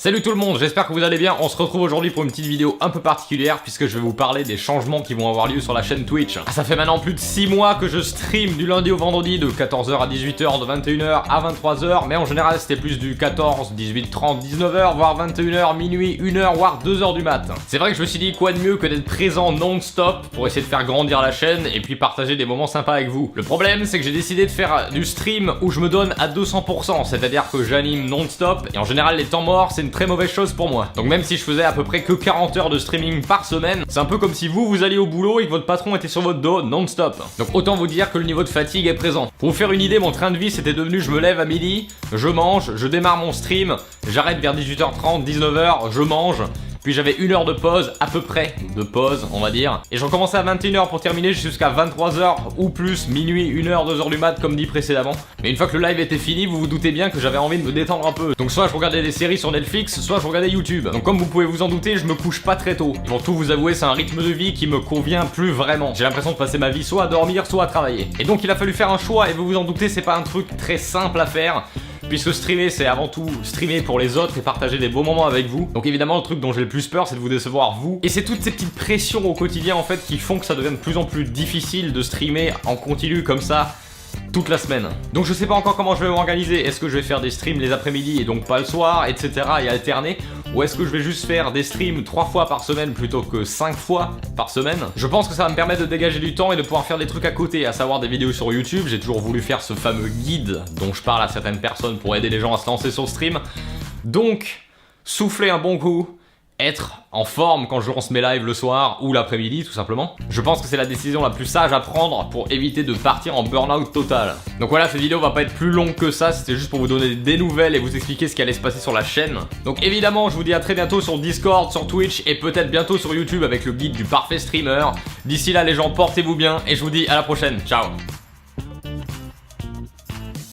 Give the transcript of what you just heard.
Salut tout le monde, j'espère que vous allez bien. On se retrouve aujourd'hui pour une petite vidéo un peu particulière puisque je vais vous parler des changements qui vont avoir lieu sur la chaîne Twitch. Ça fait maintenant plus de 6 mois que je stream du lundi au vendredi de 14h à 18h, de 21h à 23h, mais en général c'était plus du 14, 18, 30, 19h, voire 21h, minuit, 1h, voire 2h du mat. C'est vrai que je me suis dit quoi de mieux que d'être présent non-stop pour essayer de faire grandir la chaîne et puis partager des moments sympas avec vous. Le problème c'est que j'ai décidé de faire du stream où je me donne à 200%, c'est-à-dire que j'anime non-stop et en général les temps morts c'est une très mauvaise chose pour moi. Donc même si je faisais à peu près que 40 heures de streaming par semaine, c'est un peu comme si vous alliez au boulot et que votre patron était sur votre dos non-stop. Donc autant vous dire que le niveau de fatigue est présent. Pour vous faire une idée, mon train de vie c'était devenu je me lève à midi, je mange, je démarre mon stream, j'arrête vers 18h30, 19h, je mange. Puis j'avais 1 heure de pause, à peu près, de pause on va dire. Et je recommençais à 21h pour terminer jusqu'à 23h ou plus, minuit, 1h, 2h du mat comme dit précédemment. Mais une fois que le live était fini, vous vous doutez bien que j'avais envie de me détendre un peu. Donc soit je regardais des séries sur Netflix, soit je regardais YouTube. Donc comme vous pouvez vous en douter, je me couche pas très tôt. Et pour tout vous avouer, c'est un rythme de vie qui me convient plus vraiment. J'ai l'impression de passer ma vie soit à dormir, soit à travailler. Et donc il a fallu faire un choix et vous vous en doutez, c'est pas un truc très simple à faire. Puisque streamer c'est avant tout streamer pour les autres et partager des beaux moments avec vous. Donc évidemment le truc dont j'ai le plus peur c'est de vous décevoir vous. Et c'est toutes ces petites pressions au quotidien en fait qui font que ça devient de plus en plus difficile de streamer en continu comme ça toute la semaine. Donc je sais pas encore comment je vais m'organiser. Est-ce que je vais faire des streams les après-midi et donc pas le soir, etc. et alterner? Ou est-ce que je vais juste faire des streams 3 fois par semaine plutôt que 5 fois par semaine? Je pense que ça va me permettre de dégager du temps et de pouvoir faire des trucs à côté, à savoir des vidéos sur YouTube. J'ai toujours voulu faire ce fameux guide dont je parle à certaines personnes pour aider les gens à se lancer sur le stream. Donc, souffler un bon coup, être en forme quand je lance mes lives le soir ou l'après-midi tout simplement. Je pense que c'est la décision la plus sage à prendre pour éviter de partir en burn-out total. Donc voilà, cette vidéo va pas être plus longue que ça, c'était juste pour vous donner des nouvelles et vous expliquer ce qui allait se passer sur la chaîne. Donc évidemment, je vous dis à très bientôt sur Discord, sur Twitch et peut-être bientôt sur YouTube avec le guide du parfait streamer. D'ici là les gens, portez-vous bien et je vous dis à la prochaine, ciao.